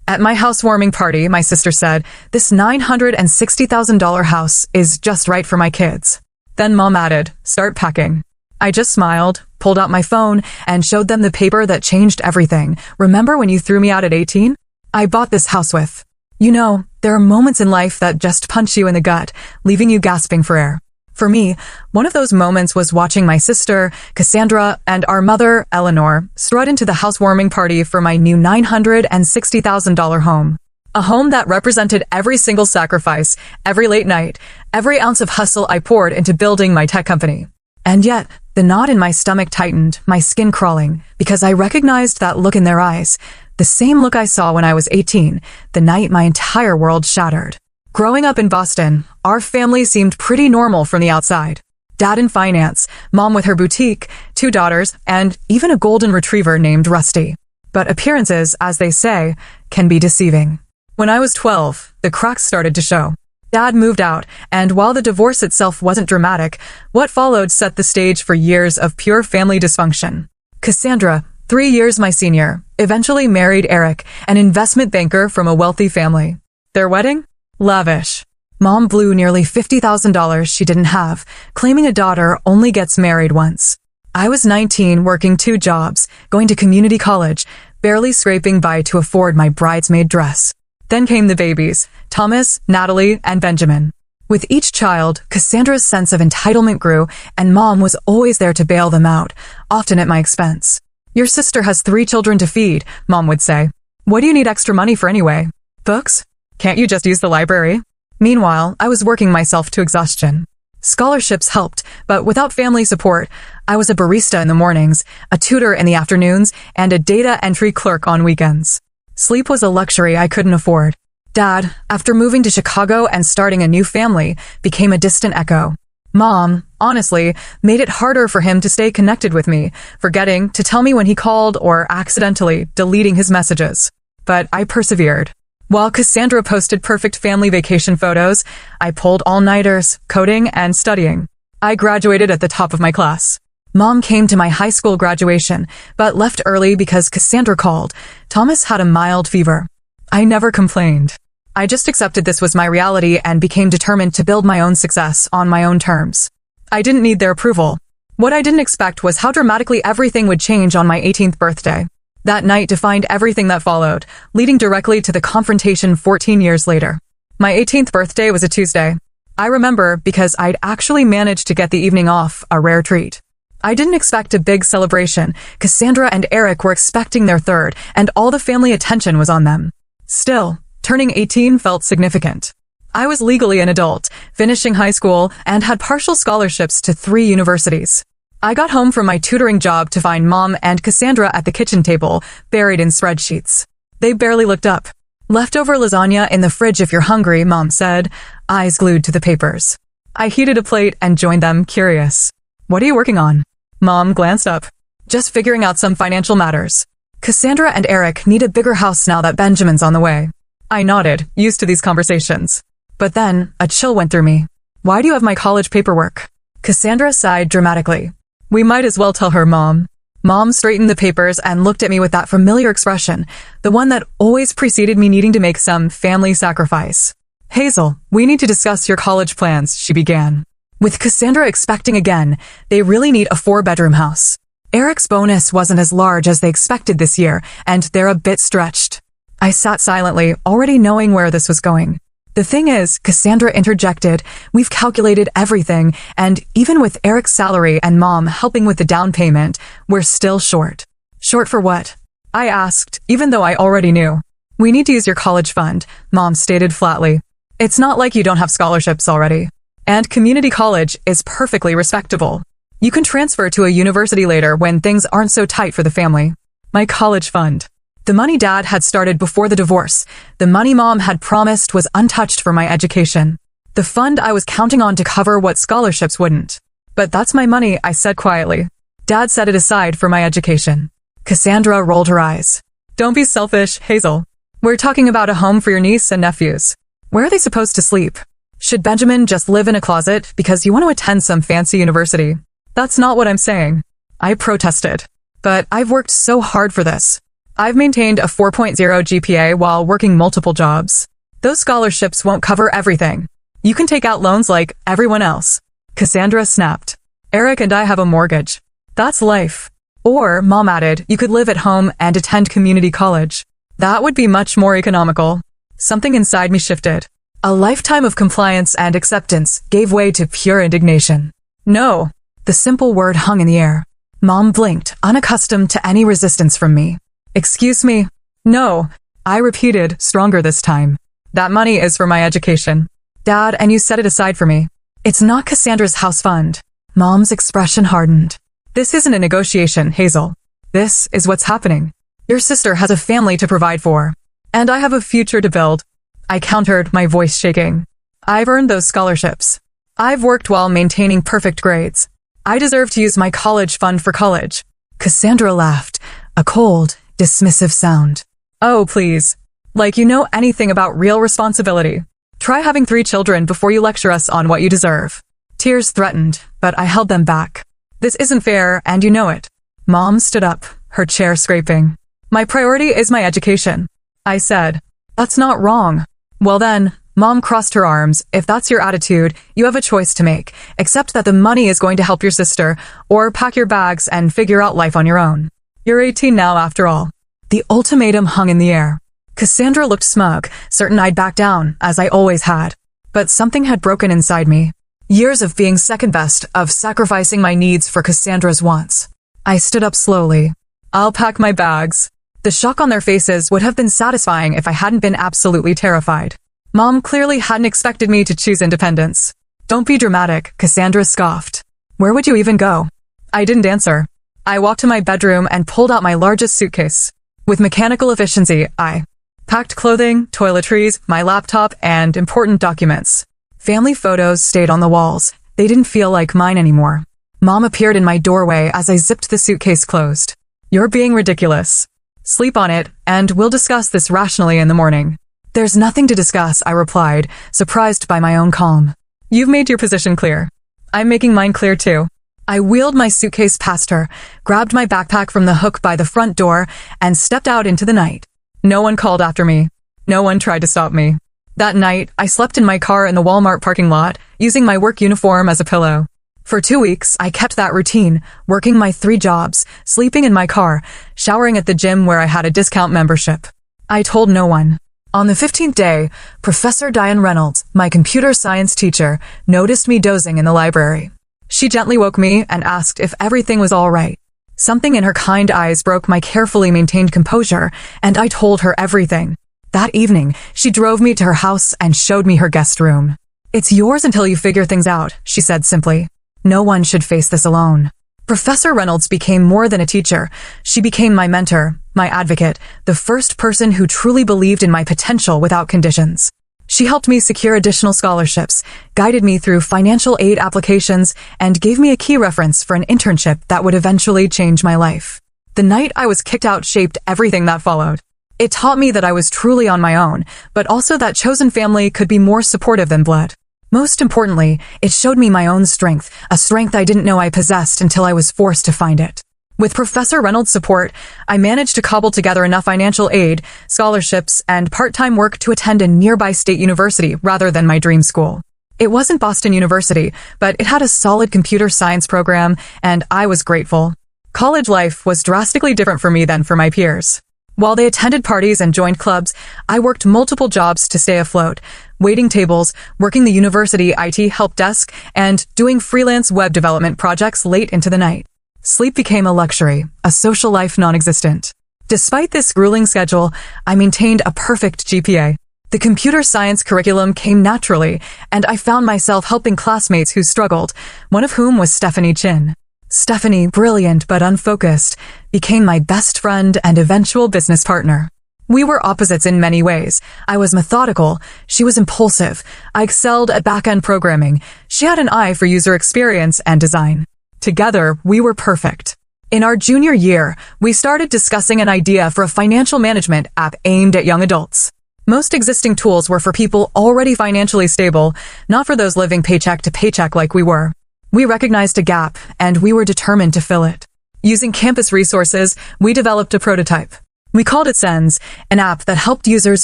At my housewarming party, my sister said, "This $960,000 house is just right for my kids." Then Mom added, "Start packing." I just smiled, pulled out my phone, and showed them the paper that changed everything. "Remember when you threw me out at 18? I bought this house with." You know, there are moments in life that just punch you in the gut, leaving you gasping for air. For me, one of those moments was watching my sister, Cassandra, and our mother, Eleanor, strut into the housewarming party for my new $960,000 home. A home that represented every single sacrifice, every late night, every ounce of hustle I poured into building my tech company. And yet, the knot in my stomach tightened, my skin crawling, because I recognized that look in their eyes, the same look I saw when I was 18, the night my entire world shattered. Growing up in Boston, our family seemed pretty normal from the outside. Dad in finance, Mom with her boutique, 2 daughters, and even a golden retriever named Rusty. But appearances, as they say, can be deceiving. When I was 12, the cracks started to show. Dad moved out, and while the divorce itself wasn't dramatic, what followed set the stage for years of pure family dysfunction. Cassandra, 3 years my senior, eventually married Eric, an investment banker from a wealthy family. Their wedding? Lavish. Mom blew nearly $50,000 she didn't have, claiming a daughter only gets married once. I was 19, working 2 jobs, going to community college, barely scraping by to afford my bridesmaid dress. Then came the babies, Thomas, Natalie, and Benjamin. With each child, Cassandra's sense of entitlement grew, and Mom was always there to bail them out, often at my expense. "Your sister has 3 children to feed," Mom would say. "What do you need extra money for anyway? Books? Can't you just use the library?" Meanwhile, I was working myself to exhaustion. Scholarships helped, but without family support, I was a barista in the mornings, a tutor in the afternoons, and a data entry clerk on weekends. Sleep was a luxury I couldn't afford. Dad, after moving to Chicago and starting a new family, became a distant echo. Mom, honestly, made it harder for him to stay connected with me, forgetting to tell me when he called or accidentally deleting his messages. But I persevered. While Cassandra posted perfect family vacation photos, I pulled all-nighters, coding, and studying. I graduated at the top of my class. Mom came to my high school graduation, but left early because Cassandra called. Thomas had a mild fever. I never complained. I just accepted this was my reality and became determined to build my own success on my own terms. I didn't need their approval. What I didn't expect was how dramatically everything would change on my 18th birthday. That night defined everything that followed, leading directly to the confrontation 14 years later. My 18th birthday was a Tuesday. I remember because I'd actually managed to get the evening off, a rare treat. I didn't expect a big celebration. Cassandra and Eric were expecting their 3rd, and all the family attention was on them. Still, turning 18 felt significant. I was legally an adult, finishing high school, and had partial scholarships to 3 universities. I got home from my tutoring job to find Mom and Cassandra at the kitchen table, buried in spreadsheets. They barely looked up. "Leftover lasagna in the fridge if you're hungry," Mom said, eyes glued to the papers. I heated a plate and joined them, curious. "What are you working on?" Mom glanced up. "Just figuring out some financial matters. Cassandra and Eric need a bigger house now that Benjamin's on the way." I nodded, used to these conversations. But then, a chill went through me. "Why do you have my college paperwork?" Cassandra sighed dramatically. "We might as well tell her, Mom." Mom straightened the papers and looked at me with that familiar expression, the one that always preceded me needing to make some family sacrifice. "Hazel, we need to discuss your college plans," she began. With Cassandra expecting again, they really need a 4-bedroom house. Eric's bonus wasn't as large as they expected this year, and they're a bit stretched. I sat silently, already knowing where this was going. "The thing is," Cassandra interjected, "we've calculated everything, and even with Eric's salary and Mom helping with the down payment, we're still short." "Short for what?" I asked, even though I already knew. "We need to use your college fund," Mom stated flatly. "It's not like you don't have scholarships already. And community college is perfectly respectable. You can transfer to a university later when things aren't so tight for the family." My college fund. The money Dad had started before the divorce, the money Mom had promised was untouched for my education. The fund I was counting on to cover what scholarships wouldn't. "But that's my money," I said quietly. Dad set it aside for my education. Cassandra rolled her eyes. "Don't be selfish, Hazel. We're talking about a home for your niece and nephews. Where are they supposed to sleep? Should Benjamin just live in a closet because you want to attend some fancy university?" "That's not what I'm saying." I protested. "But I've worked so hard for this. I've maintained a 4.0 GPA while working multiple jobs. Those scholarships won't cover everything. You can take out loans like everyone else. Cassandra snapped. Eric and I have a mortgage. That's life. Or, Mom added, you could live at home and attend community college. That would be much more economical. Something inside me shifted. A lifetime of compliance and acceptance gave way to pure indignation. No. The simple word hung in the air. Mom blinked, unaccustomed to any resistance from me. Excuse me? No. I repeated, stronger this time. That money is for my education. Dad, and you set it aside for me. It's not Cassandra's house fund. Mom's expression hardened. This isn't a negotiation, Hazel. This is what's happening. Your sister has a family to provide for. And I have a future to build. I countered, my voice shaking. I've earned those scholarships. I've worked while maintaining perfect grades. I deserve to use my college fund for college. Cassandra laughed, a cold, dismissive sound. Oh, please. Like you know anything about real responsibility. Try having 3 children before you lecture us on what you deserve. Tears threatened, but I held them back. This isn't fair, and you know it. Mom stood up, her chair scraping. My priority is my education. I said, that's not wrong. Well then, Mom crossed her arms. If that's your attitude, you have a choice to make. Accept that the money is going to help your sister, or pack your bags and figure out life on your own. You're 18 now, after all. The ultimatum hung in the air. Cassandra looked smug, certain I'd back down, as I always had. But something had broken inside me. Years of being second best, of sacrificing my needs for Cassandra's wants. I stood up slowly. I'll pack my bags. The shock on their faces would have been satisfying if I hadn't been absolutely terrified. Mom clearly hadn't expected me to choose independence. Don't be dramatic, Cassandra scoffed. Where would you even go? I didn't answer. I walked to my bedroom and pulled out my largest suitcase. With mechanical efficiency, I packed clothing, toiletries, my laptop, and important documents. Family photos stayed on the walls. They didn't feel like mine anymore. Mom appeared in my doorway as I zipped the suitcase closed. You're being ridiculous. Sleep on it, and we'll discuss this rationally in the morning. There's nothing to discuss, I replied, surprised by my own calm. You've made your position clear. I'm making mine clear too. I wheeled my suitcase past her, grabbed my backpack from the hook by the front door, and stepped out into the night. No one called after me. No one tried to stop me. That night, I slept in my car in the Walmart parking lot, using my work uniform as a pillow. For 2 weeks, I kept that routine, working my 3 jobs, sleeping in my car, showering at the gym where I had a discount membership. I told no one. On the 15th day, Professor Diane Reynolds, my computer science teacher, noticed me dozing in the library. She gently woke me and asked if everything was all right. Something in her kind eyes broke my carefully maintained composure, and I told her everything. That evening, she drove me to her house and showed me her guest room. It's yours until you figure things out, she said simply. No one should face this alone. Professor Reynolds became more than a teacher. She became my mentor, my advocate, the first person who truly believed in my potential without conditions. She helped me secure additional scholarships, guided me through financial aid applications, and gave me a key reference for an internship that would eventually change my life. The night I was kicked out shaped everything that followed. It taught me that I was truly on my own, but also that chosen family could be more supportive than blood. Most importantly, it showed me my own strength, a strength I didn't know I possessed until I was forced to find it. With Professor Reynolds' support, I managed to cobble together enough financial aid, scholarships, and part-time work to attend a nearby state university rather than my dream school. It wasn't Boston University, but it had a solid computer science program, and I was grateful. College life was drastically different for me than for my peers. While they attended parties and joined clubs, I worked multiple jobs to stay afloat, waiting tables, working the university IT help desk, and doing freelance web development projects late into the night. Sleep became a luxury, a social life non-existent. Despite this grueling schedule, I maintained a perfect GPA. The computer science curriculum came naturally, and I found myself helping classmates who struggled, one of whom was Stephanie Chin. Stephanie, brilliant but unfocused, became my best friend and eventual business partner. We were opposites in many ways. I was methodical, she was impulsive. I excelled at back-end programming. She had an eye for user experience and design. Together, we were perfect. In our junior year, we started discussing an idea for a financial management app aimed at young adults. Most existing tools were for people already financially stable, not for those living paycheck to paycheck like we were. We recognized a gap, and we were determined to fill it. Using campus resources, we developed a prototype. We called it Sens, an app that helped users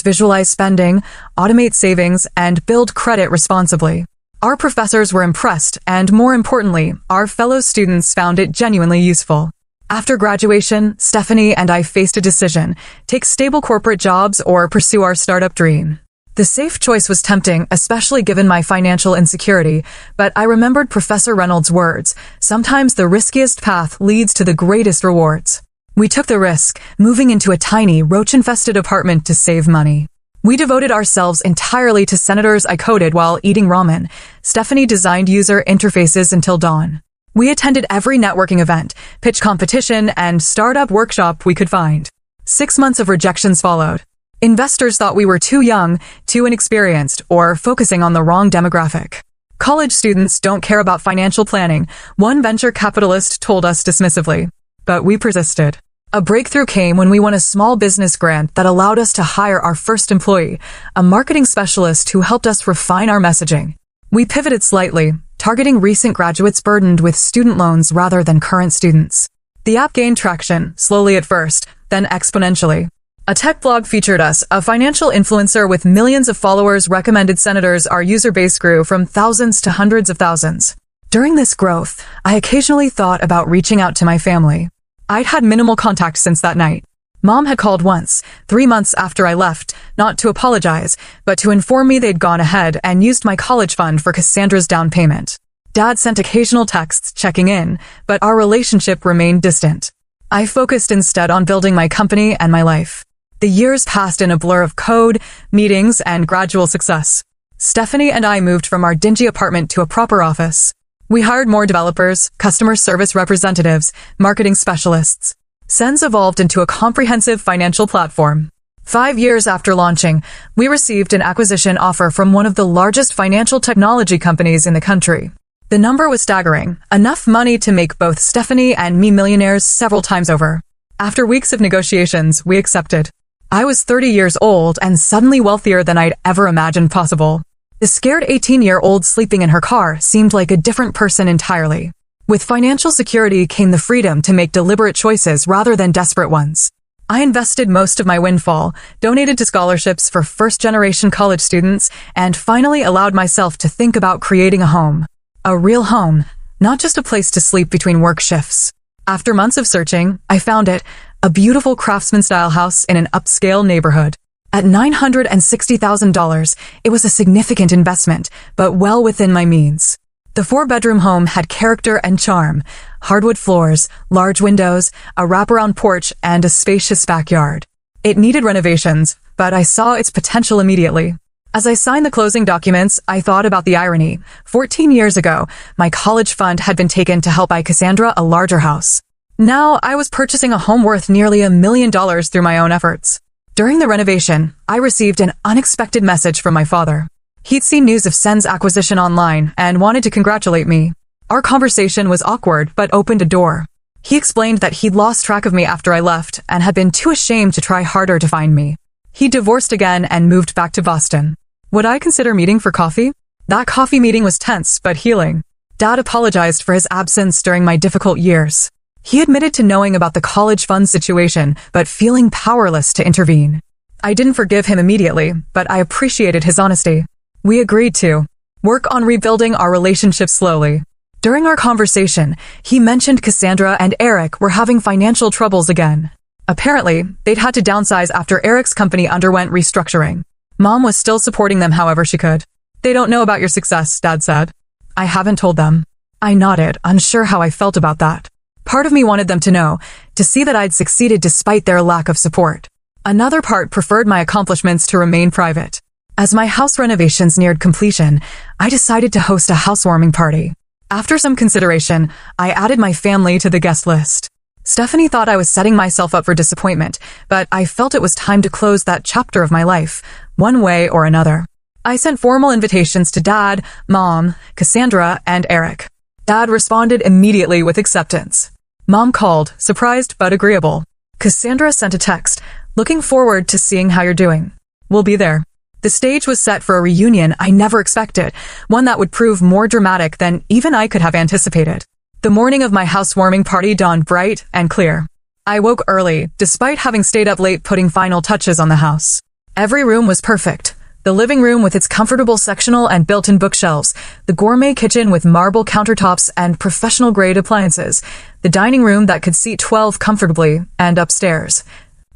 visualize spending, automate savings, and build credit responsibly. Our professors were impressed, and more importantly, our fellow students found it genuinely useful. After graduation, Stephanie and I faced a decision: take stable corporate jobs or pursue our startup dream. The safe choice was tempting, especially given my financial insecurity, but I remembered Professor Reynolds' words: sometimes the riskiest path leads to the greatest rewards. We took the risk, moving into a tiny, roach-infested apartment to save money. We devoted ourselves entirely to senators I coded while eating ramen. Stephanie designed user interfaces until dawn. We attended every networking event, pitch competition, and startup workshop we could find. 6 months of rejections followed. Investors thought we were too young, too inexperienced, or focusing on the wrong demographic. College students don't care about financial planning, one venture capitalist told us dismissively. But we persisted. A breakthrough came when we won a small business grant that allowed us to hire our first employee, a marketing specialist who helped us refine our messaging. We pivoted slightly, targeting recent graduates burdened with student loans rather than current students. The app gained traction, slowly at first, then exponentially. A tech blog featured us, a financial influencer with millions of followers recommended senators. Our user base grew from thousands to hundreds of thousands. During this growth, I occasionally thought about reaching out to my family. I'd had minimal contact since that night. Mom had called once, 3 months after I left, not to apologize, but to inform me they'd gone ahead and used my college fund for Cassandra's down payment. Dad sent occasional texts checking in, but our relationship remained distant. I focused instead on building my company and my life. The years passed in a blur of code, meetings, and gradual success. Stephanie and I moved from our dingy apartment to a proper office. We hired more developers, customer service representatives, marketing specialists. Sens evolved into a comprehensive financial platform. 5 years after launching, we received an acquisition offer from one of the largest financial technology companies in the country. The number was staggering, enough money to make both Stephanie and me millionaires several times over. After weeks of negotiations, we accepted. I was 30 years old and suddenly wealthier than I'd ever imagined possible. The scared 18-year-old sleeping in her car seemed like a different person entirely. With financial security came the freedom to make deliberate choices rather than desperate ones. I invested most of my windfall, donated to scholarships for first-generation college students, and finally allowed myself to think about creating a home. A real home, not just a place to sleep between work shifts. After months of searching, I found it, a beautiful craftsman-style house in an upscale neighborhood. At $960,000, it was a significant investment, but well within my means. The 4-bedroom home had character and charm: hardwood floors, large windows, a wraparound porch, and a spacious backyard. It needed renovations, but I saw its potential immediately. As I signed the closing documents, I thought about the irony. 14 years ago, my college fund had been taken to help buy Cassandra a larger house. Now, I was purchasing a home worth nearly $1 million through my own efforts. During the renovation, I received an unexpected message from my father. He'd seen news of Sen's acquisition online and wanted to congratulate me. Our conversation was awkward but opened a door. He explained that he'd lost track of me after I left and had been too ashamed to try harder to find me. He divorced again and moved back to Boston. Would I consider meeting for coffee? That coffee meeting was tense but healing. Dad apologized for his absence during my difficult years. He admitted to knowing about the college fund situation, but feeling powerless to intervene. I didn't forgive him immediately, but I appreciated his honesty. We agreed to work on rebuilding our relationship slowly. During our conversation, he mentioned Cassandra and Eric were having financial troubles again. Apparently, they'd had to downsize after Eric's company underwent restructuring. Mom was still supporting them however she could. They don't know about your success, Dad said. I haven't told them. I nodded, unsure how I felt about that. Part of me wanted them to know, to see that I'd succeeded despite their lack of support. Another part preferred my accomplishments to remain private. As my house renovations neared completion, I decided to host a housewarming party. After some consideration, I added my family to the guest list. Stephanie thought I was setting myself up for disappointment, but I felt it was time to close that chapter of my life, one way or another. I sent formal invitations to Dad, Mom, Cassandra, and Eric. Dad responded immediately with acceptance. Mom called, surprised but agreeable. Cassandra sent a text, looking forward to seeing how you're doing. We'll be there. The stage was set for a reunion I never expected, one that would prove more dramatic than even I could have anticipated. The morning of my housewarming party dawned bright and clear. I woke early, despite having stayed up late putting final touches on the house. Every room was perfect. The living room with its comfortable sectional and built-in bookshelves, the gourmet kitchen with marble countertops and professional-grade appliances, the dining room that could seat 12 comfortably, and upstairs.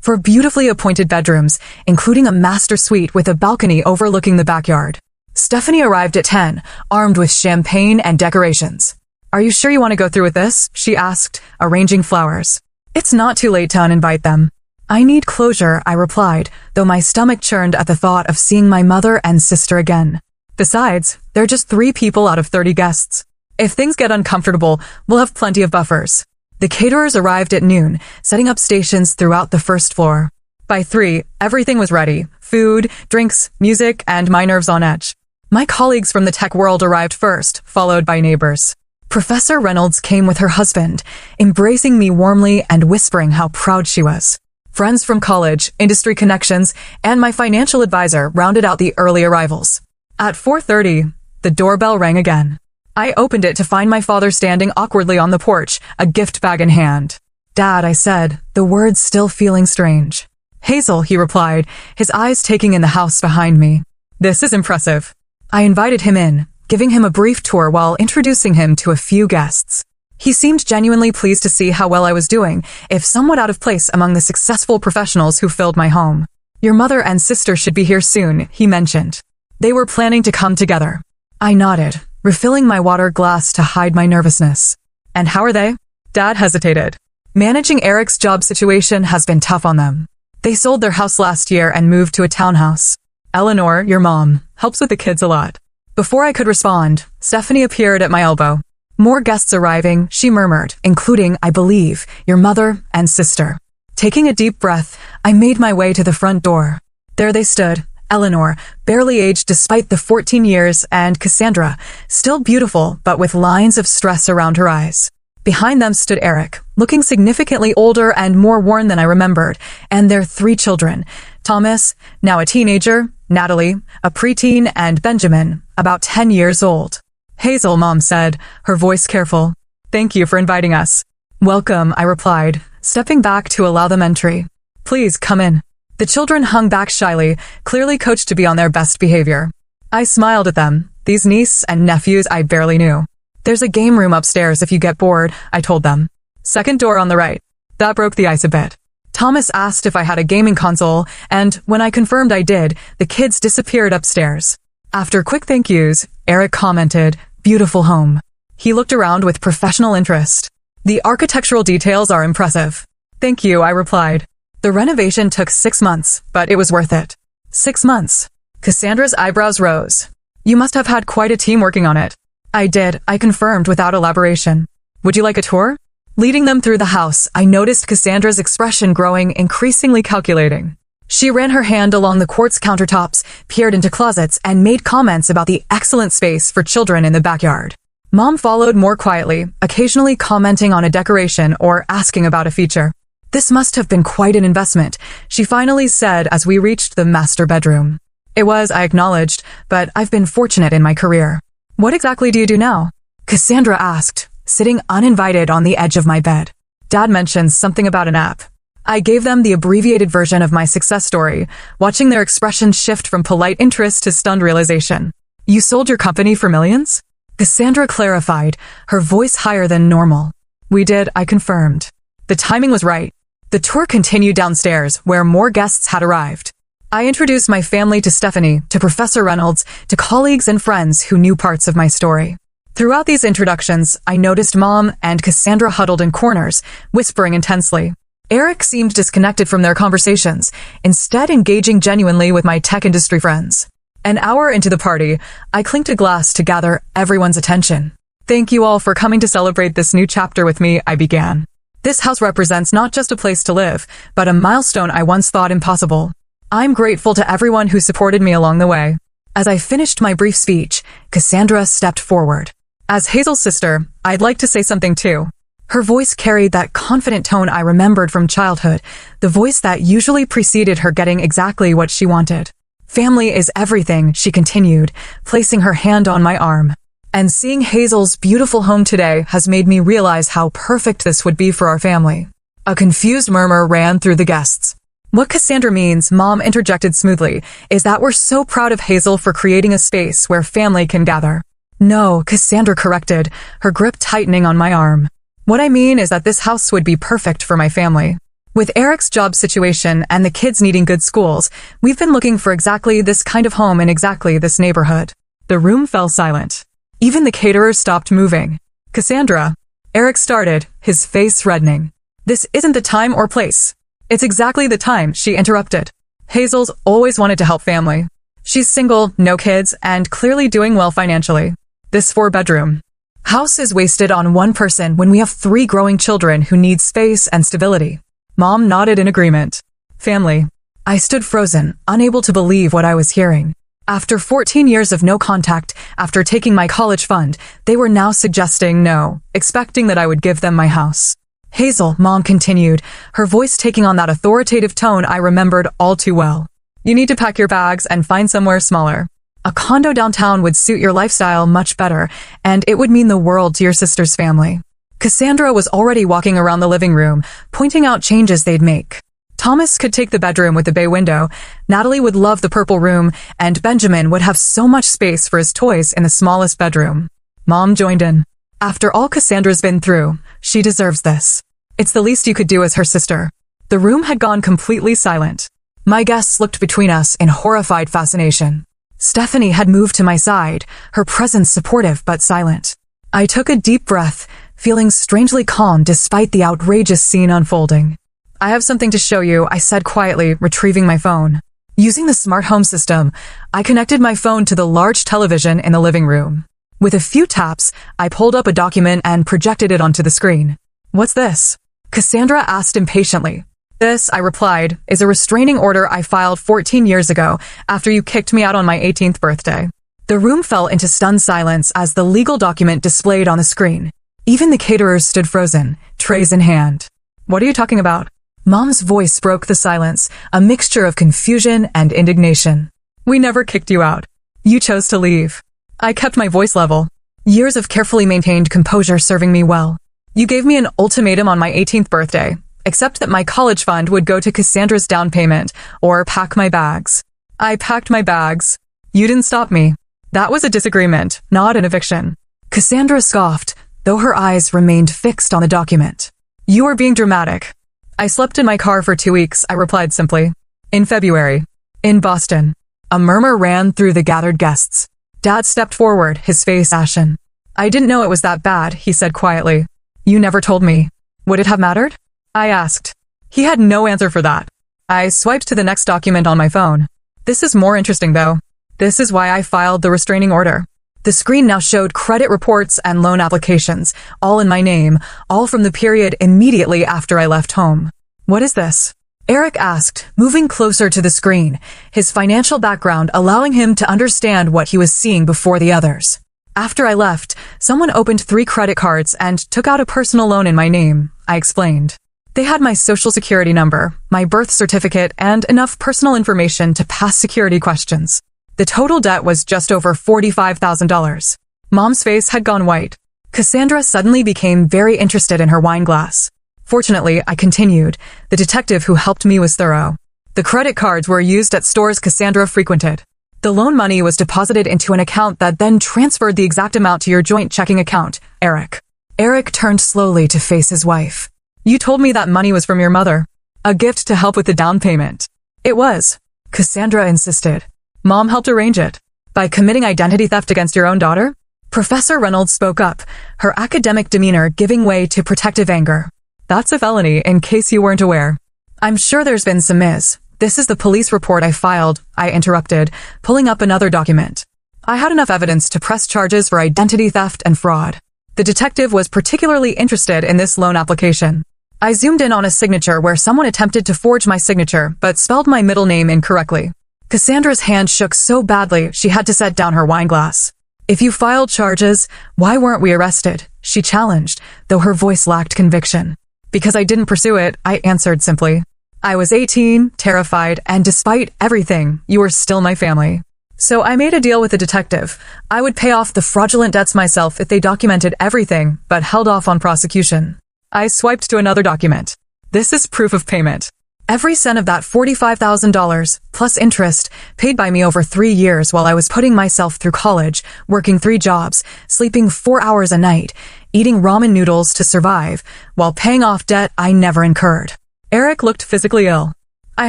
4 beautifully appointed bedrooms, including a master suite with a balcony overlooking the backyard. Stephanie arrived at 10, armed with champagne and decorations. "Are you sure you want to go through with this?" she asked, arranging flowers. "It's not too late to uninvite them." "I need closure," I replied, though my stomach churned at the thought of seeing my mother and sister again. Besides, they're just 3 people out of 30 guests. If things get uncomfortable, we'll have plenty of buffers. The caterers arrived at noon, setting up stations throughout the first floor. By 3, everything was ready: food, drinks, music, and my nerves on edge. My colleagues from the tech world arrived first, followed by neighbors. Professor Reynolds came with her husband, embracing me warmly and whispering how proud she was. Friends from college, industry connections, and my financial advisor rounded out the early arrivals. At 4:30, the doorbell rang again. I opened it to find my father standing awkwardly on the porch, a gift bag in hand. "Dad," I said, the words still feeling strange. "Hazel," he replied, his eyes taking in the house behind me. "This is impressive." I invited him in, giving him a brief tour while introducing him to a few guests. He seemed genuinely pleased to see how well I was doing, if somewhat out of place among the successful professionals who filled my home. "Your mother and sister should be here soon," he mentioned. They were planning to come together. I nodded, refilling my water glass to hide my nervousness. "And how are they?" Dad hesitated. "Managing Eric's job situation has been tough on them. They sold their house last year and moved to a townhouse. Eleanor, your mom, helps with the kids a lot." Before I could respond, Stephanie appeared at my elbow. "More guests arriving," she murmured, "including, I believe, your mother and sister." Taking a deep breath, I made my way to the front door. There they stood, Eleanor, barely aged despite the 14 years, and Cassandra, still beautiful but with lines of stress around her eyes. Behind them stood Eric, looking significantly older and more worn than I remembered, and their 3 children, Thomas, now a teenager, Natalie, a preteen, and Benjamin, about 10 years old. "Hazel," Mom said, her voice careful. "Thank you for inviting us." "Welcome," I replied, stepping back to allow them entry. "Please, come in." The children hung back shyly, clearly coached to be on their best behavior. I smiled at them, these niece and nephews I barely knew. "There's a game room upstairs if you get bored," I told them. "Second door on the right." That broke the ice a bit. Thomas asked if I had a gaming console, and when I confirmed I did, the kids disappeared upstairs. After quick thank yous, Eric commented, "Beautiful home." He looked around with professional interest. "The architectural details are impressive." "Thank you," I replied. The renovation took 6 months, but it was worth it. 6 months. Cassandra's eyebrows rose. "You must have had quite a team working on it." "I did," I confirmed without elaboration. "Would you like a tour?" Leading them through the house, I noticed Cassandra's expression growing increasingly calculating. She ran her hand along the quartz countertops, peered into closets, and made comments about the excellent space for children in the backyard. Mom followed more quietly, occasionally commenting on a decoration or asking about a feature. "This must have been quite an investment," she finally said as we reached the master bedroom. "It was," I acknowledged, "but I've been fortunate in my career." "What exactly do you do now?" Cassandra asked, sitting uninvited on the edge of my bed. Dad mentioned something about an app. I gave them the abbreviated version of my success story, watching their expressions shift from polite interest to stunned realization. "You sold your company for millions?" Cassandra clarified, her voice higher than normal. "We did," I confirmed. The timing was right. The tour continued downstairs, where more guests had arrived. I introduced my family to Stephanie, to Professor Reynolds, to colleagues and friends who knew parts of my story. Throughout these introductions, I noticed Mom and Cassandra huddled in corners, whispering intensely. Eric seemed disconnected from their conversations, instead engaging genuinely with my tech industry friends. An hour into the party, I clinked a glass to gather everyone's attention. "Thank you all for coming to celebrate this new chapter with me," I began. "This house represents not just a place to live, but a milestone I once thought impossible. I'm grateful to everyone who supported me along the way." As I finished my brief speech, Cassandra stepped forward. "As Hazel's sister, I'd like to say something too." Her voice carried that confident tone I remembered from childhood, the voice that usually preceded her getting exactly what she wanted. "Family is everything," she continued, placing her hand on my arm. "And seeing Hazel's beautiful home today has made me realize how perfect this would be for our family." A confused murmur ran through the guests. What Cassandra means, Mom interjected smoothly, is that we're so proud of Hazel for creating a space where family can gather. No, Cassandra corrected, her grip tightening on my arm. What I mean is that this house would be perfect for my family. With Eric's job situation and the kids needing good schools, we've been looking for exactly this kind of home in exactly this neighborhood. The room fell silent. Even the caterers stopped moving. Cassandra, Eric started, his face reddening. This isn't the time or place. It's exactly the time, she interrupted. Hazel's always wanted to help family. She's single, no kids, and clearly doing well financially. This 4-bedroom house is wasted on one person when we have 3 growing children who need space and stability. Mom nodded in agreement. Family. I stood frozen, unable to believe what I was hearing. After 14 years of no contact, after taking my college fund, they were now suggesting no, expecting that I would give them my house. Hazel, Mom continued, her voice taking on that authoritative tone I remembered all too well. You need to pack your bags and find somewhere smaller. A condo downtown would suit your lifestyle much better, and it would mean the world to your sister's family. Cassandra was already walking around the living room, pointing out changes they'd make. Thomas could take the bedroom with the bay window, Natalie would love the purple room, and Benjamin would have so much space for his toys in the smallest bedroom. Mom joined in. After all Cassandra's been through, she deserves this. It's the least you could do as her sister. The room had gone completely silent. My guests looked between us in horrified fascination. Stephanie had moved to my side, her presence supportive but silent. I took a deep breath, feeling strangely calm despite the outrageous scene unfolding. I have something to show you, I said quietly, retrieving my phone. Using the smart home system, I connected my phone to the large television in the living room. With a few taps, I pulled up a document and projected it onto the screen. What's this? Cassandra asked impatiently. This, I replied, is a restraining order I filed 14 years ago after you kicked me out on my 18th birthday. The room fell into stunned silence as the legal document displayed on the screen. Even the caterers stood frozen, trays in hand. What are you talking about? Mom's voice broke the silence, a mixture of confusion and indignation. We never kicked you out. You chose to leave. I kept my voice level. Years of carefully maintained composure serving me well. You gave me an ultimatum on my 18th birthday, except that my college fund would go to Cassandra's down payment, or pack my bags. I packed my bags. You didn't stop me. That was a disagreement, not an eviction. Cassandra scoffed, though her eyes remained fixed on the document. You are being dramatic. I slept in my car for 2 weeks, I replied simply. In February. In Boston. A murmur ran through the gathered guests. Dad stepped forward, his face ashen. I didn't know it was that bad, he said quietly. You never told me. Would it have mattered? I asked. He had no answer for that. I swiped to the next document on my phone. This is more interesting though. This is why I filed the restraining order. The screen now showed credit reports and loan applications, all in my name, all from the period immediately after I left home. What is this? Eric asked, moving closer to the screen, his financial background allowing him to understand what he was seeing before the others. After I left, someone opened 3 credit cards and took out a personal loan in my name, I explained. They had my social security number, my birth certificate, and enough personal information to pass security questions. The total debt was just over $45,000. Mom's face had gone white. Cassandra suddenly became very interested in her wine glass. Fortunately, I continued. The detective who helped me was thorough. The credit cards were used at stores Cassandra frequented. The loan money was deposited into an account that then transferred the exact amount to your joint checking account, Eric. Eric turned slowly to face his wife. You told me that money was from your mother. A gift to help with the down payment. It was. Cassandra insisted. Mom helped arrange it. By committing identity theft against your own daughter? Professor Reynolds spoke up, her academic demeanor giving way to protective anger. That's a felony, in case you weren't aware. I'm sure there's been some This is the police report I filed, I interrupted, pulling up another document. I had enough evidence to press charges for identity theft and fraud. The detective was particularly interested in this loan application. I zoomed in on a signature where someone attempted to forge my signature but spelled my middle name incorrectly. Cassandra's hand shook so badly she had to set down her wine glass. If you filed charges, why weren't we arrested? She challenged, though her voice lacked conviction. Because I didn't pursue it, I answered simply. I was 18, terrified, and despite everything, you were still my family. So I made a deal with the detective. I would pay off the fraudulent debts myself if they documented everything, but held off on prosecution. I swiped to another document. This is proof of payment. Every cent of that $45,000, plus interest, paid by me over 3 years while I was putting myself through college, working 3 jobs, sleeping 4 hours a night, eating ramen noodles to survive, while paying off debt I never incurred. Eric looked physically ill. I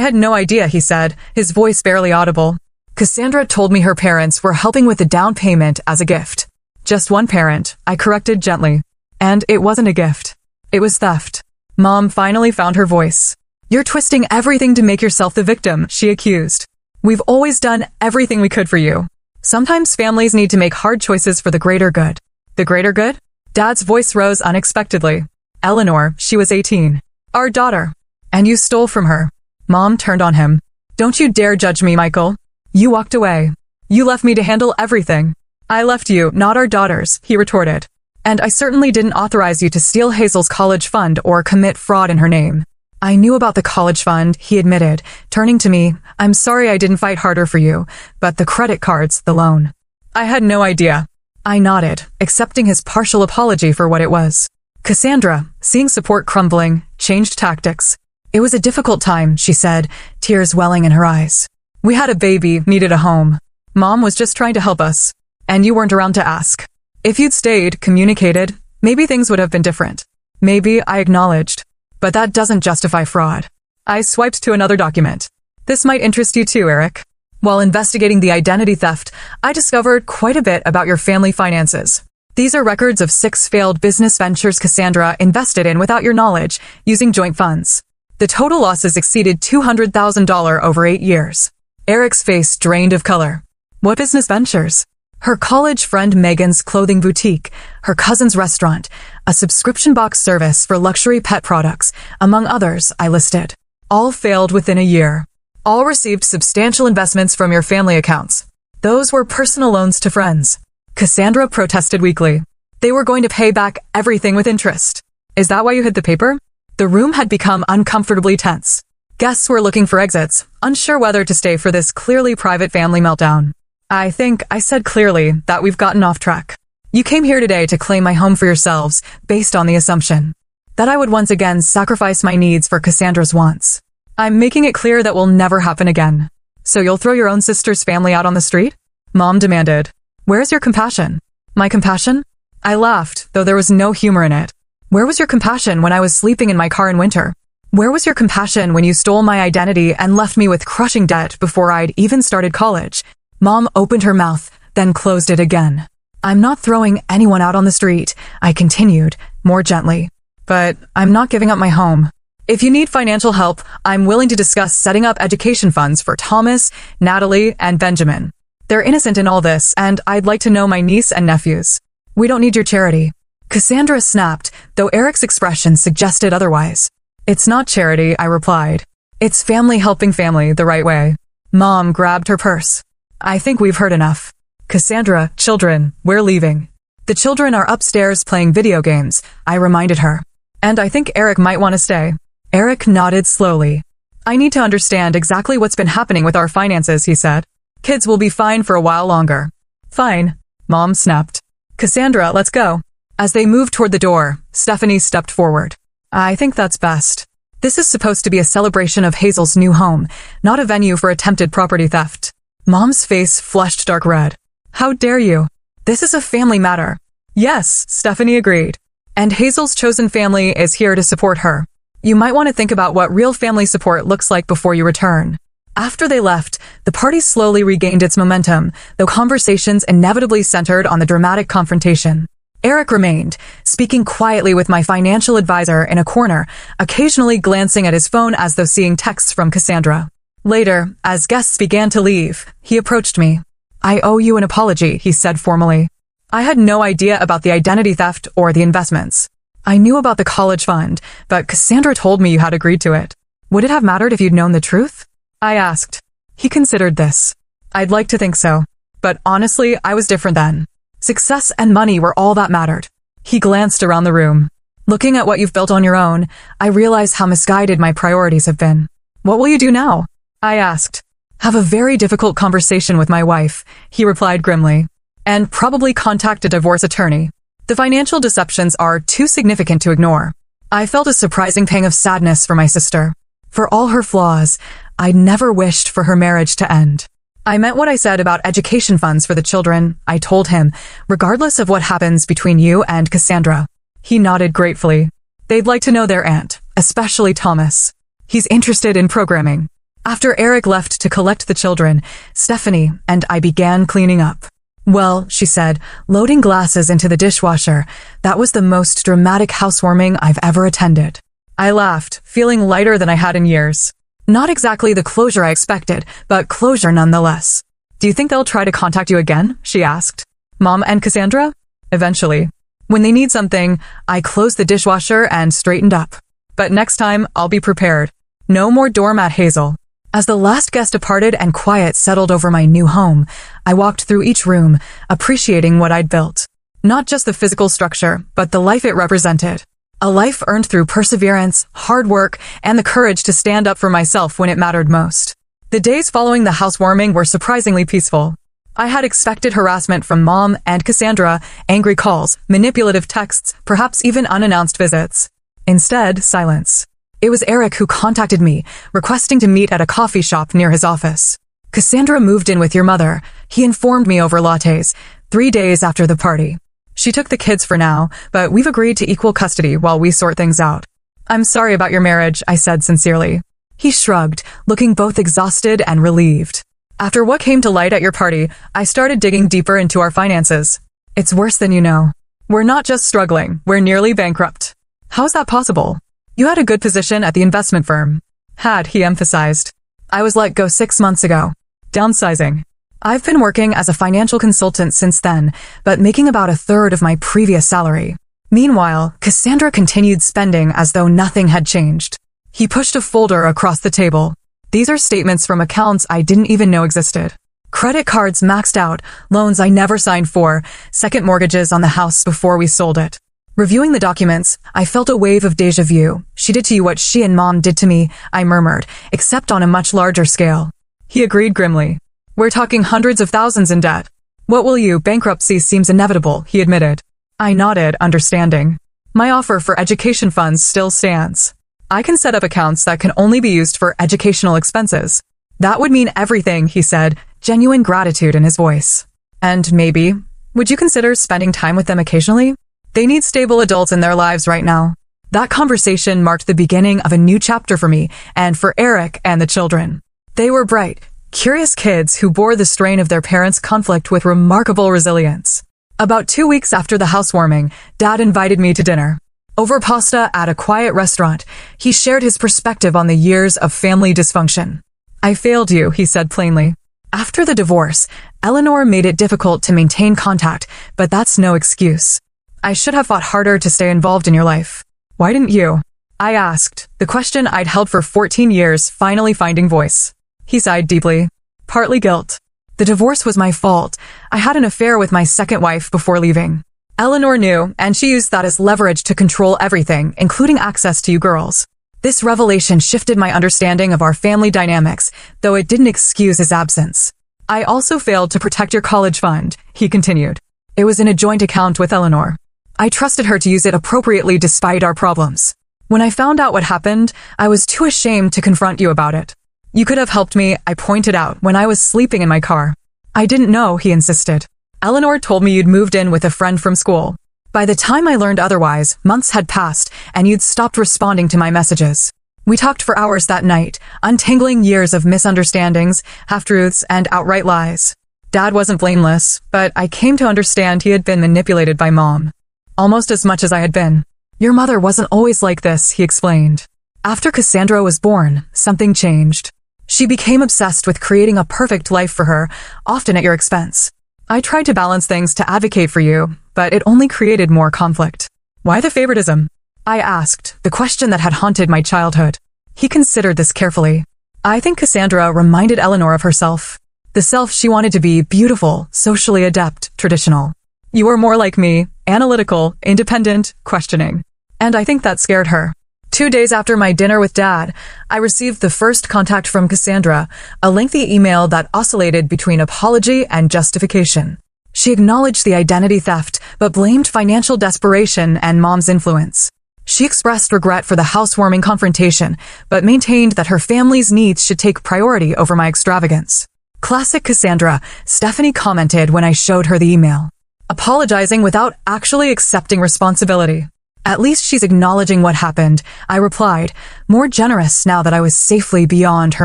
had no idea, he said, his voice barely audible. Cassandra told me her parents were helping with the down payment as a gift. Just one parent, I corrected gently. And it wasn't a gift. It was theft. Mom finally found her voice. You're twisting everything to make yourself the victim, she accused. We've always done everything we could for you. Sometimes families need to make hard choices for the greater good. The greater good? Dad's voice rose unexpectedly. Eleanor, she was 18. Our daughter. And you stole from her. Mom turned on him. Don't you dare judge me, Michael. You walked away. You left me to handle everything. I left you, not our daughters, he retorted. And I certainly didn't authorize you to steal Hazel's college fund or commit fraud in her name. I knew about the college fund, he admitted, turning to me. I'm sorry I didn't fight harder for you, but the credit cards, the loan. I had no idea. I nodded, accepting his partial apology for what it was. Cassandra, seeing support crumbling, changed tactics. It was a difficult time, she said, tears welling in her eyes. We had a baby, needed a home. Mom was just trying to help us. And you weren't around to ask. If you'd stayed, communicated, maybe things would have been different. Maybe, I acknowledged. But that doesn't justify fraud. I swiped to another document. This might interest you too, Eric. While investigating the identity theft, I discovered quite a bit about your family finances. These are records of 6 failed business ventures Cassandra invested in without your knowledge, using joint funds. The total losses exceeded $200,000 over 8 years. Eric's face drained of color. What business ventures? Her college friend Megan's clothing boutique, her cousin's restaurant, a subscription box service for luxury pet products, among others, I listed. All failed within a year. All received substantial investments from your family accounts. Those were personal loans to friends. Cassandra protested weakly. They were going to pay back everything with interest. Is that why you hid the paper? The room had become uncomfortably tense. Guests were looking for exits, unsure whether to stay for this clearly private family meltdown. I think I said clearly that we've gotten off track. You came here today to claim my home for yourselves, based on the assumption that I would once again sacrifice my needs for Cassandra's wants. I'm making it clear that will never happen again. So you'll throw your own sister's family out on the street? Mom demanded. Where's your compassion? My compassion? I laughed, though there was no humor in it. Where was your compassion when I was sleeping in my car in winter? Where was your compassion when you stole my identity and left me with crushing debt before I'd even started college? Mom opened her mouth, then closed it again. I'm not throwing anyone out on the street, I continued, more gently. But I'm not giving up my home. If you need financial help, I'm willing to discuss setting up education funds for Thomas, Natalie, and Benjamin. They're innocent in all this, and I'd like to know my niece and nephews. We don't need your charity. Cassandra snapped, though Eric's expression suggested otherwise. It's not charity, I replied. It's family helping family the right way. Mom grabbed her purse. I think we've heard enough. Cassandra, children, we're leaving. The children are upstairs playing video games, I reminded her. And I think Eric might want to stay. Eric nodded slowly. I need to understand exactly what's been happening with our finances, he said. Kids will be fine for a while longer. Fine, Mom snapped. Cassandra, let's go. As they moved toward the door, Stephanie stepped forward. I think that's best. This is supposed to be a celebration of Hazel's new home, not a venue for attempted property theft. Mom's face flushed dark red. How dare you? This is a family matter. Yes, Stephanie agreed. And Hazel's chosen family is here to support her. You might want to think about what real family support looks like before you return. After they left, the party slowly regained its momentum, though conversations inevitably centered on the dramatic confrontation. Eric remained, speaking quietly with my financial advisor in a corner, occasionally glancing at his phone as though seeing texts from Cassandra. Later, as guests began to leave, he approached me. I owe you an apology, he said formally. I had no idea about the identity theft or the investments. I knew about the college fund, but Cassandra told me you had agreed to it. Would it have mattered if you'd known the truth? I asked. He considered this. I'd like to think so. But honestly, I was different then. Success and money were all that mattered. He glanced around the room. Looking at what you've built on your own, I realize how misguided my priorities have been. What will you do now? I asked. Have a very difficult conversation with my wife, he replied grimly. And probably contact a divorce attorney. The financial deceptions are too significant to ignore. I felt a surprising pang of sadness for my sister. For all her flaws, I'd never wished for her marriage to end. I meant what I said about education funds for the children, I told him, regardless of what happens between you and Cassandra. He nodded gratefully. They'd like to know their aunt, especially Thomas. He's interested in programming. After Eric left to collect the children, Stephanie and I began cleaning up. Well, she said, loading glasses into the dishwasher, that was the most dramatic housewarming I've ever attended. I laughed, feeling lighter than I had in years. Not exactly the closure I expected, but closure nonetheless. Do you think they'll try to contact you again? She asked. Mom and Cassandra? Eventually. When they need something, I closed the dishwasher and straightened up. But next time, I'll be prepared. No more doormat Hazel. As the last guest departed and quiet settled over my new home, I walked through each room, appreciating what I'd built. Not just the physical structure, but the life it represented. A life earned through perseverance, hard work, and the courage to stand up for myself when it mattered most. The days following the housewarming were surprisingly peaceful. I had expected harassment from Mom and Cassandra, angry calls, manipulative texts, perhaps even unannounced visits. Instead, silence. It was Eric who contacted me, requesting to meet at a coffee shop near his office. Cassandra moved in with your mother, he informed me over lattes, 3 days after the party. She took the kids for now, but we've agreed to equal custody while we sort things out. I'm sorry about your marriage, I said sincerely. He shrugged, looking both exhausted and relieved. After what came to light at your party, I started digging deeper into our finances. It's worse than you know. We're not just struggling, we're nearly bankrupt. How's that possible? You had a good position at the investment firm. Had, he emphasized. I was let go 6 months ago. Downsizing. I've been working as a financial consultant since then, but making about 1/3 of my previous salary. Meanwhile, Cassandra continued spending as though nothing had changed. He pushed a folder across the table. These are statements from accounts I didn't even know existed. Credit cards maxed out, loans I never signed for, second mortgages on the house before we sold it. Reviewing the documents, I felt a wave of déjà vu. She did to you what she and Mom did to me, I murmured, except on a much larger scale. He agreed grimly. We're talking hundreds of thousands in debt. What will you? Bankruptcy seems inevitable, he admitted. I nodded, understanding. My offer for education funds still stands. I can set up accounts that can only be used for educational expenses. That would mean everything, he said, genuine gratitude in his voice. And maybe, would you consider spending time with them occasionally? They need stable adults in their lives right now. That conversation marked the beginning of a new chapter for me and for Eric and the children. They were bright, curious kids who bore the strain of their parents' conflict with remarkable resilience. About 2 weeks after the housewarming, Dad invited me to dinner. Over pasta at a quiet restaurant, he shared his perspective on the years of family dysfunction. I failed you, he said plainly. After the divorce, Eleanor made it difficult to maintain contact, but that's no excuse. I should have fought harder to stay involved in your life. Why didn't you? I asked, the question I'd held for 14 years finally finding voice. He sighed deeply. Partly guilt. The divorce was my fault. I had an affair with my second wife before leaving. Eleanor knew, and she used that as leverage to control everything, including access to you girls. This revelation shifted my understanding of our family dynamics, though it didn't excuse his absence. I also failed to protect your college fund, he continued. It was in a joint account with Eleanor. I trusted her to use it appropriately despite our problems. When I found out what happened, I was too ashamed to confront you about it. You could have helped me, I pointed out, when I was sleeping in my car. I didn't know, he insisted. Eleanor told me you'd moved in with a friend from school. By the time I learned otherwise, months had passed, and you'd stopped responding to my messages. We talked for hours that night, untangling years of misunderstandings, half-truths, and outright lies. Dad wasn't blameless, but I came to understand he had been manipulated by Mom. Almost as much as I had been. Your mother wasn't always like this, he explained. After Cassandra was born, something changed. She became obsessed with creating a perfect life for her, often at your expense. I tried to balance things to advocate for you, but it only created more conflict. Why the favoritism? I asked, the question that had haunted my childhood. He considered this carefully. I think Cassandra reminded Eleanor of herself. The self she wanted to be: beautiful, socially adept, traditional. You were more like me, analytical, independent, questioning. And I think that scared her. 2 days after my dinner with Dad, I received the first contact from Cassandra, a lengthy email that oscillated between apology and justification. She acknowledged the identity theft, but blamed financial desperation and Mom's influence. She expressed regret for the housewarming confrontation, but maintained that her family's needs should take priority over my extravagance. Classic Cassandra, Stephanie commented when I showed her the email, apologizing without actually accepting responsibility. At least she's acknowledging what happened, I replied, more generous now that I was safely beyond her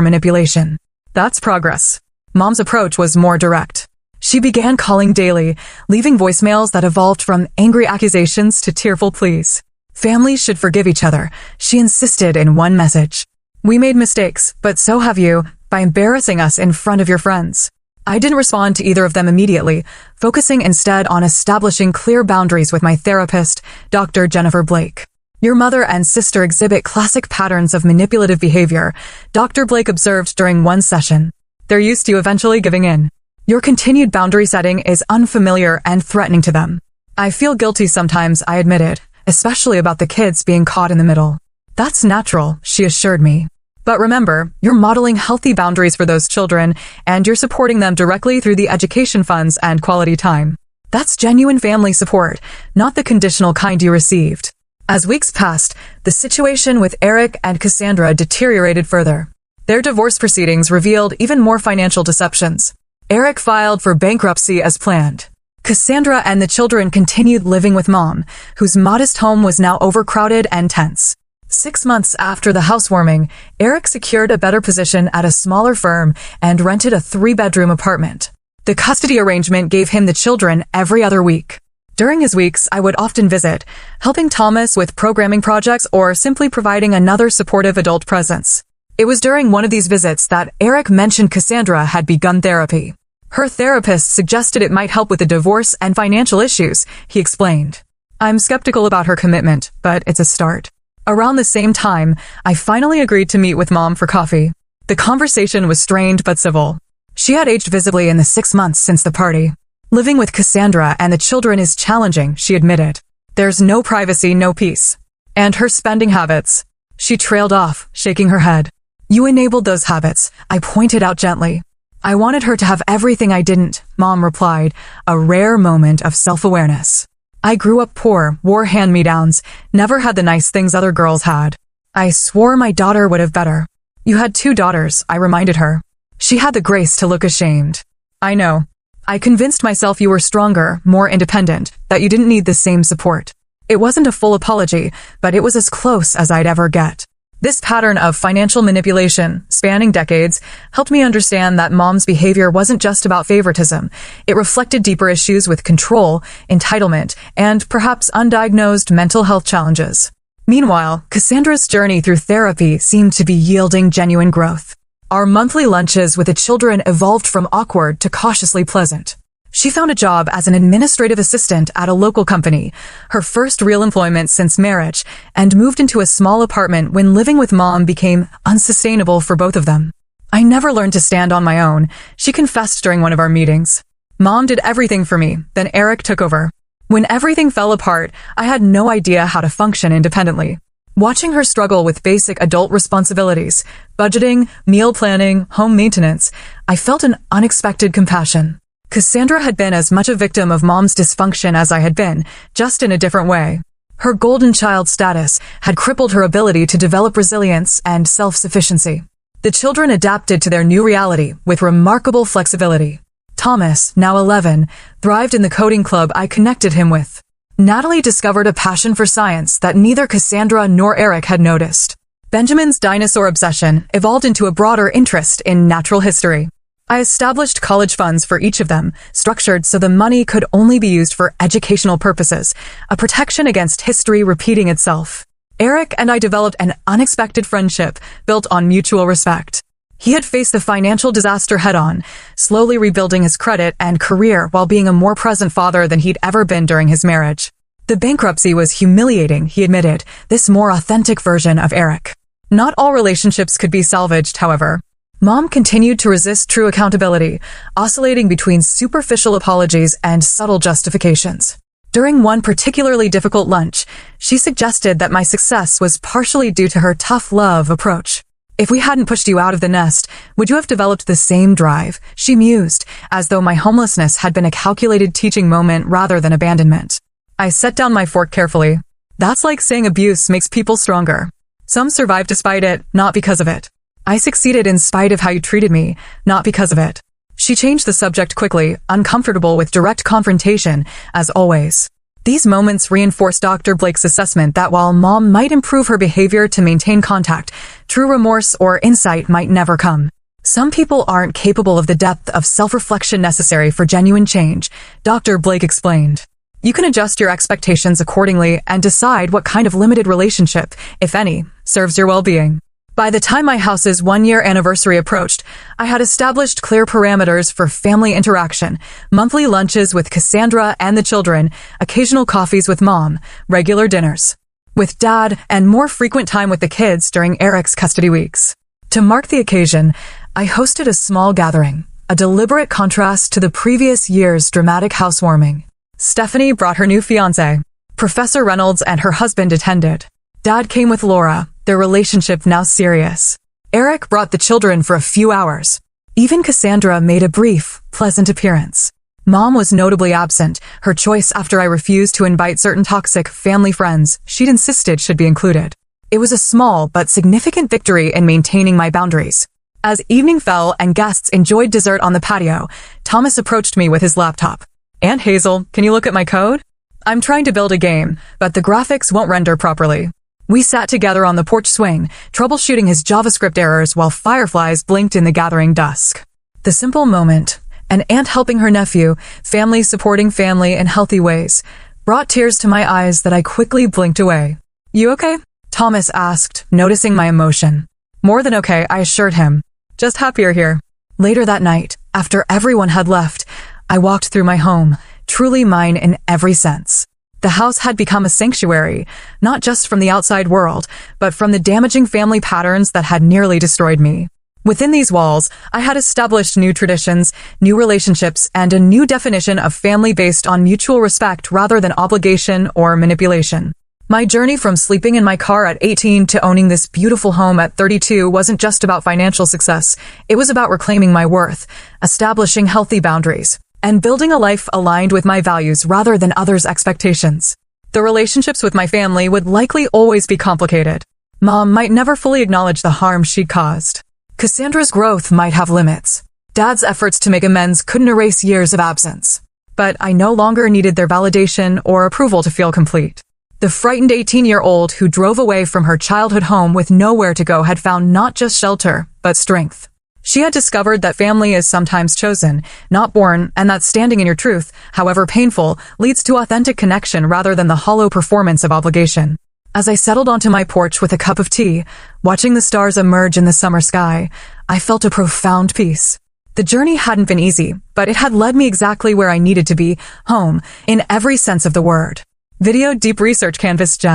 manipulation. That's progress. Mom's approach was more direct. She began calling daily, leaving voicemails that evolved from angry accusations to tearful pleas. Families should forgive each other, she insisted in one message. We made mistakes, but so have you, by embarrassing us in front of your friends. I didn't respond to either of them immediately, focusing instead on establishing clear boundaries with my therapist, Dr. Jennifer Blake. Your mother and sister exhibit classic patterns of manipulative behavior, Dr. Blake observed during one session. They're used to you eventually giving in. Your continued boundary setting is unfamiliar and threatening to them. I feel guilty sometimes, I admitted, especially about the kids being caught in the middle. That's natural, she assured me. But remember, you're modeling healthy boundaries for those children, and you're supporting them directly through the education funds and quality time. That's genuine family support, not the conditional kind you received. As weeks passed, the situation with Eric and Cassandra deteriorated further. Their divorce proceedings revealed even more financial deceptions. Eric filed for bankruptcy as planned. Cassandra and the children continued living with Mom, whose modest home was now overcrowded and tense. 6 months after the housewarming, Eric secured a better position at a smaller firm and rented a 3-bedroom apartment. The custody arrangement gave him the children every other week. During his weeks, I would often visit, helping Thomas with programming projects or simply providing another supportive adult presence. It was during one of these visits that Eric mentioned Cassandra had begun therapy. Her therapist suggested it might help with the divorce and financial issues, he explained. I'm skeptical about her commitment, but it's a start. Around the same time, I finally agreed to meet with Mom for coffee. The conversation was strained but civil. She had aged visibly in the 6 months since the party. Living with Cassandra and the children is challenging, she admitted. There's no privacy, no peace. And her spending habits. She trailed off, shaking her head. You enabled those habits, I pointed out gently. I wanted her to have everything I didn't, Mom replied, a rare moment of self-awareness. I grew up poor, wore hand-me-downs, never had the nice things other girls had. I swore my daughter would have better. You had 2 daughters, I reminded her. She had the grace to look ashamed. I know. I convinced myself you were stronger, more independent, that you didn't need the same support. It wasn't a full apology, but it was as close as I'd ever get. This pattern of financial manipulation, spanning decades, helped me understand that Mom's behavior wasn't just about favoritism. It reflected deeper issues with control, entitlement, and perhaps undiagnosed mental health challenges. Meanwhile, Cassandra's journey through therapy seemed to be yielding genuine growth. Our monthly lunches with the children evolved from awkward to cautiously pleasant. She found a job as an administrative assistant at a local company, her first real employment since marriage, and moved into a small apartment when living with Mom became unsustainable for both of them. I never learned to stand on my own, she confessed during one of our meetings. Mom did everything for me, then Eric took over. When everything fell apart, I had no idea how to function independently. Watching her struggle with basic adult responsibilities, budgeting, meal planning, home maintenance, I felt an unexpected compassion. Cassandra had been as much a victim of Mom's dysfunction as I had been, just in a different way. Her golden child status had crippled her ability to develop resilience and self-sufficiency. The children adapted to their new reality with remarkable flexibility. Thomas, now 11, thrived in the coding club I connected him with. Natalie discovered a passion for science that neither Cassandra nor Eric had noticed. Benjamin's dinosaur obsession evolved into a broader interest in natural history. I established college funds for each of them, structured so the money could only be used for educational purposes, a protection against history repeating itself. Eric and I developed an unexpected friendship built on mutual respect. He had faced the financial disaster head-on, slowly rebuilding his credit and career while being a more present father than he'd ever been during his marriage. The bankruptcy was humiliating, he admitted, this more authentic version of Eric. Not all relationships could be salvaged, however. Mom continued to resist true accountability, oscillating between superficial apologies and subtle justifications. During one particularly difficult lunch, she suggested that my success was partially due to her tough love approach. If we hadn't pushed you out of the nest, would you have developed the same drive? She mused, as though my homelessness had been a calculated teaching moment rather than abandonment. I set down my fork carefully. That's like saying abuse makes people stronger. Some survive despite it, not because of it. I succeeded in spite of how you treated me, not because of it. She changed the subject quickly, uncomfortable with direct confrontation, as always. These moments reinforced Dr. Blake's assessment that while Mom might improve her behavior to maintain contact, true remorse or insight might never come. Some people aren't capable of the depth of self-reflection necessary for genuine change, Dr. Blake explained. You can adjust your expectations accordingly and decide what kind of limited relationship, if any, serves your well-being. By the time my house's one-year anniversary approached, I had established clear parameters for family interaction, monthly lunches with Cassandra and the children, occasional coffees with Mom, regular dinners with Dad, and more frequent time with the kids during Eric's custody weeks. To mark the occasion, I hosted a small gathering, a deliberate contrast to the previous year's dramatic housewarming. Stephanie brought her new fiancé. Professor Reynolds and her husband attended. Dad came with Laura, their relationship now serious. Eric brought the children for a few hours. Even Cassandra made a brief, pleasant appearance. Mom was notably absent, her choice after I refused to invite certain toxic family friends she'd insisted should be included. It was a small but significant victory in maintaining my boundaries. As evening fell and guests enjoyed dessert on the patio, Thomas approached me with his laptop. "Aunt Hazel, can you look at my code? I'm trying to build a game, but the graphics won't render properly." We sat together on the porch swing, troubleshooting his JavaScript errors while fireflies blinked in the gathering dusk. The simple moment, an aunt helping her nephew, family supporting family in healthy ways, brought tears to my eyes that I quickly blinked away. "You okay?" Thomas asked, noticing my emotion. "More than okay," I assured him. "Just happier here." Later that night, after everyone had left, I walked through my home, truly mine in every sense. The house had become a sanctuary, not just from the outside world, but from the damaging family patterns that had nearly destroyed me. Within these walls, I had established new traditions, new relationships, and a new definition of family based on mutual respect rather than obligation or manipulation. My journey from sleeping in my car at 18 to owning this beautiful home at 32 wasn't just about financial success. It was about reclaiming my worth, establishing healthy boundaries, and building a life aligned with my values rather than others' expectations. The relationships with my family would likely always be complicated. Mom might never fully acknowledge the harm she'd caused. Cassandra's growth might have limits. Dad's efforts to make amends couldn't erase years of absence. But I no longer needed their validation or approval to feel complete. The frightened 18-year-old who drove away from her childhood home with nowhere to go had found not just shelter, but strength. She had discovered that family is sometimes chosen, not born, and that standing in your truth, however painful, leads to authentic connection rather than the hollow performance of obligation. As I settled onto my porch with a cup of tea, watching the stars emerge in the summer sky, I felt a profound peace. The journey hadn't been easy, but it had led me exactly where I needed to be, home, in every sense of the word. Video Deep Research Canvas Gem.